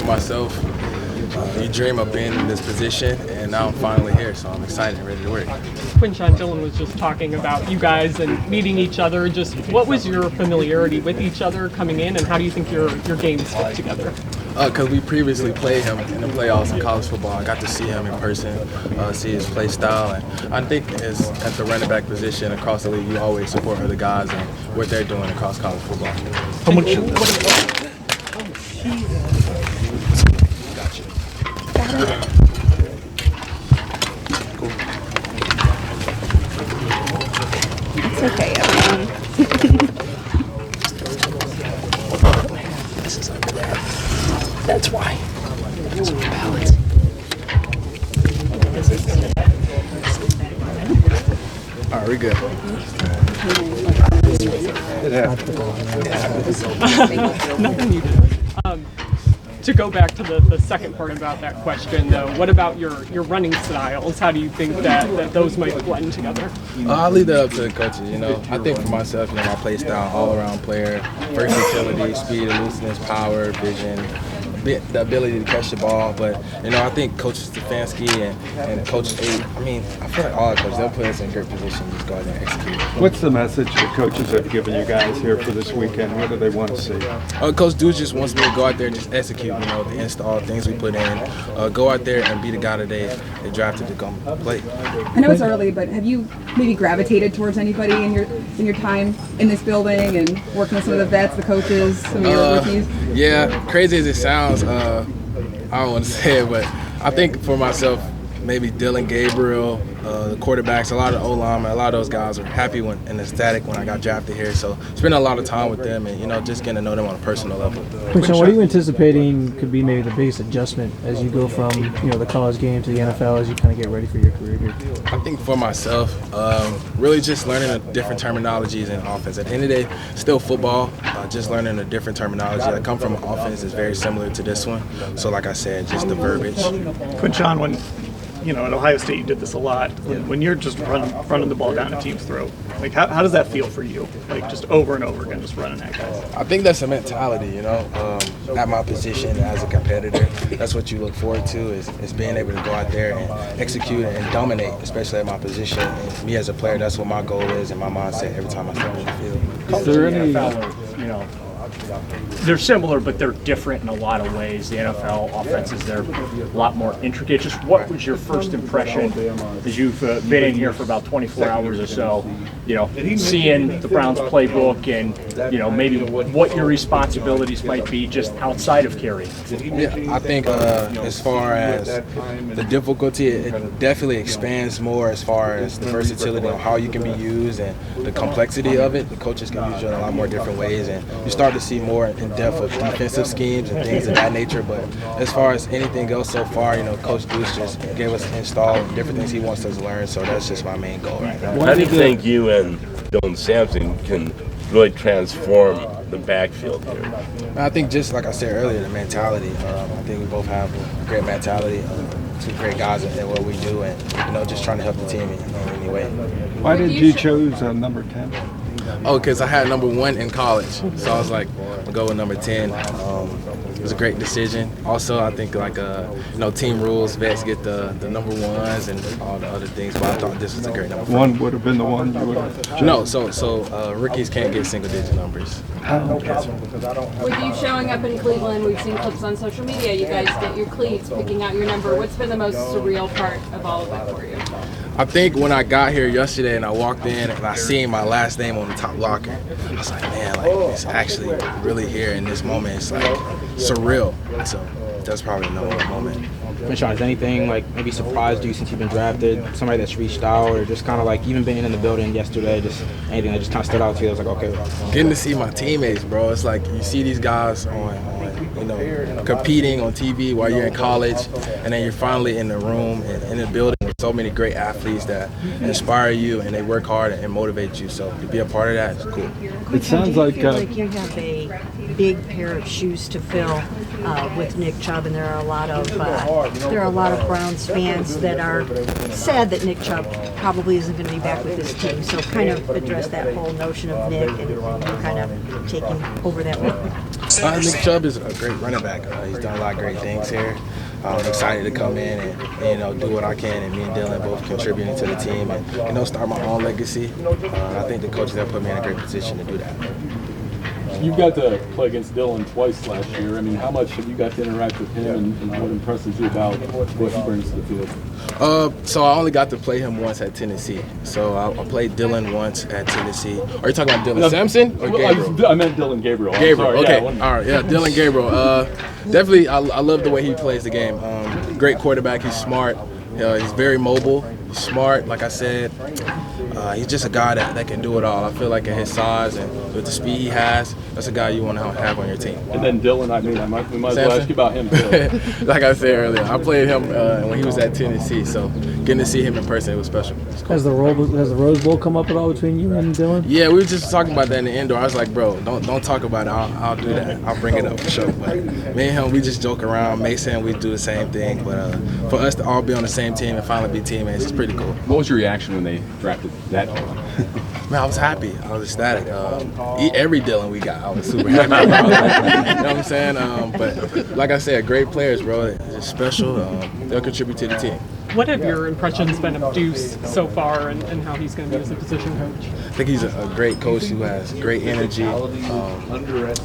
myself, you dream of being in this position, and now I'm finally here, so I'm excited and ready to work. Quinshon, Dylan was just talking about you guys and meeting each other. Just what was your familiarity with each other coming in, and how do you think your games fit together? Because we previously played him in the playoffs in college football. I got to see him in person, see his play style, and I think as at the running back position across the league, you always support other guys and what they're doing across college football. How much? Gotcha. It's okay, everyone. This is under that. That's why. It's balance. All right, we're good. Nothing needed. To go back to the second part about that question, though, what about your running styles? How do you think that those might blend together? I'll leave that up to the coaches. I think for myself, my play style, all-around player, versatility, speed, elusiveness, power, vision, the ability to catch the ball. But I think Coach Stefanski and Coach A, I feel like all the coaches, they'll put us in a great position to just go out there and execute. What's the message the coaches have given you guys here for this weekend? What do they want to see? Coach Deuce just wants me to go out there and just execute, the install things we put in. Go out there and be the guy that they drafted to come play. I know it's early, but have you maybe gravitated towards anybody in your time in this building and working with some of the vets, the coaches, some of your rookies? Yeah, crazy as it sounds, I don't want to say it, but I think for myself, maybe Dylan, Gabriel, the quarterbacks, a lot of O-linemen, a lot of those guys are happy and ecstatic when I got drafted here. So spending a lot of time with them and, just getting to know them on a personal level. Quinshon, what are you anticipating could be maybe the biggest adjustment as you go from, the college game to the NFL as you kind of get ready for your career here? I think for myself, really just learning the different terminologies in offense. At the end of the day, still football, just learning the different terminology. I come from an offense that's very similar to this one. So like I said, just the verbiage. Quinshon, when at Ohio State you did this a lot. When you're just running the ball down a team's throat, how does that feel for you? Just over and over again, just running at guys. I think that's a mentality, at my position as a competitor. That's what you look forward to is being able to go out there and execute and dominate, especially at my position. And me as a player, that's what my goal is and my mindset every time I step on the field. Is there any they're similar, but they're different in a lot of ways. The NFL offenses, they're a lot more intricate. Just what was your first impression as you've been in here for about 24 hours or so, seeing the Browns playbook and, maybe what your responsibilities might be just outside of carrying? Yeah, I think as far as the difficulty, it definitely expands more as far as the versatility on how you can be used and the complexity of it. The coaches can use you in a lot more different ways, and you start to see more in depth of defensive schemes and things of that nature. But as far as anything else so far, Coach Deuce just gave us an install and different things he wants us to learn. So that's just my main goal right now. How do you think you and Dylan Sampson can really transform the backfield here? I think just like I said earlier, the mentality. I think we both have a great mentality. Two great guys at what we do, and just trying to help the team in any way. Why did you choose number 10? Oh, because I had number 1 in college, so I was like, I'll go with number 10. It was a great decision. Also, I think team rules, vets get the number 1s and all the other things, but I thought this was a great number. One would have been the one you would have chosen. No, so rookies can't get single-digit numbers. With you showing up in Cleveland, we've seen clips on social media. You guys get your cleats, picking out your number. What's been the most surreal part of all of that for you? I think when I got here yesterday and I walked in and I seen my last name on the top locker, I was like, man, it's actually really here in this moment. It's surreal. So that's probably the number 1 moment. Quinshon, has anything maybe surprised you since you've been drafted? Somebody that's reached out, or just kind of even being in the building yesterday, just anything that just kind of stood out to you? I was like, okay. Getting to see my teammates, bro. It's like you see these guys on competing on TV while you're in college, and then you're finally in the room and in the building with so many great athletes that inspire you and they work hard and motivate you. So to be a part of that is cool. It sounds like you have a big pair of shoes to fill with Nick Chub, and there are a lot of Browns fans that are sad that Nick Chub probably isn't going to be back with this team. So kind of address that whole notion of Nick and kind of taking over that role. Nick Chub is a great running back. He's done a lot of great things here. I'm excited to come in and do what I can, and me and Dylan both contributing to the team and start my own legacy. I think the coaches have put me in a great position to do that. You got to play against Dylan twice last year. I mean, how much have you got to interact with him, and what impresses you about what he brings to the field? So I only got to play him once at Tennessee. So I played Dylan once at Tennessee. Are you talking about Dylan Sampson or Gabriel? I meant Dylan Gabriel. Gabriel, sorry, okay. Yeah, all right, yeah, Dylan Gabriel. Definitely, I love the way he plays the game. Great quarterback. He's smart. He's very mobile. He's smart, like I said. He's just a guy that can do it all. I feel like at his size and with the speed he has, that's a guy you want to have on your team. And then Dylan, we might as well ask you about him too. Like I said earlier, I played him when he was at Tennessee, so getting to see him in person, it was special. Cool. Has the Rose Bowl come up at all between you and Dylan? Yeah, we were just talking about that in the indoor. I was like, bro, don't talk about it. I'll do that. I'll bring it up for sure. But me and him, we just joke around. Mason, we do the same thing. But for us to all be on the same team and finally be teammates, it's pretty cool. What was your reaction when they drafted that? Man, I was happy. I was ecstatic. Every Dylan we got, I was super happy about. You know what I'm saying? But like I said, great players, bro. They're just special. They'll contribute to the team. What have your impressions been of Deuce so far and how he's going to be as a position coach? I think he's a great coach who has great energy.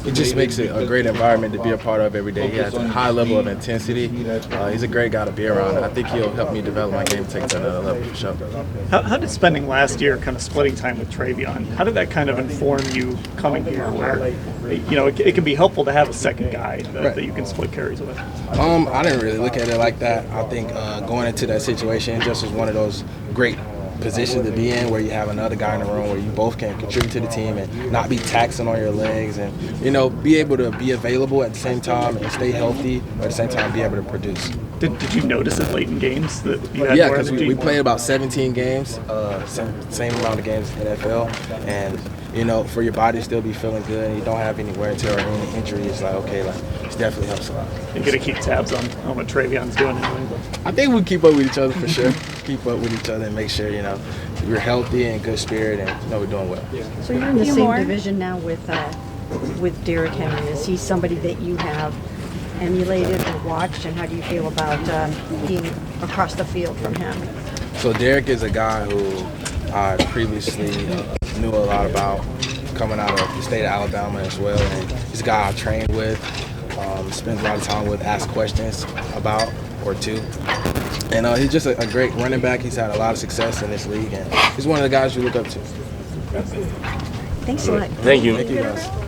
He just makes it a great environment to be a part of every day. He has a high level of intensity. He's a great guy to be around. I think he'll help me develop my game and take it to another level for sure. How did spending last year kind of splitting time with Trayvon, how did that kind of inform you coming here where, it can be helpful to have a second guy that you can split carries with? I didn't really look at it like that. I think going into that situation just was one of those great positions to be in where you have another guy in the room where you both can contribute to the team and not be taxing on your legs and, be able to be available at the same time and stay healthy, but at the same time be able to produce. Did you notice it late in games that you had Yeah, more because energy? we played about 17 games, same amount of games in the NFL, and for your body to still be feeling good and you don't have any wear and tear or any injury, it's like, okay, it definitely helps a lot. You're going to keep tabs on what Trayvon's doing anyway. I think we keep up with each other for sure. Keep up with each other and make sure, we're healthy and good spirit and we're doing well. So you're in the same division now with Derrick Henry. Is he somebody that you have emulated or watched, and how do you feel about being across the field from him? So Derrick is a guy who I previously knew a lot about, coming out of the state of Alabama as well, and he's a guy I trained with, spent a lot of time with, asked questions about or two. And he's just a great running back. He's had a lot of success in this league, and he's one of the guys you look up to. Thanks a lot. Thank you. Thank you, guys.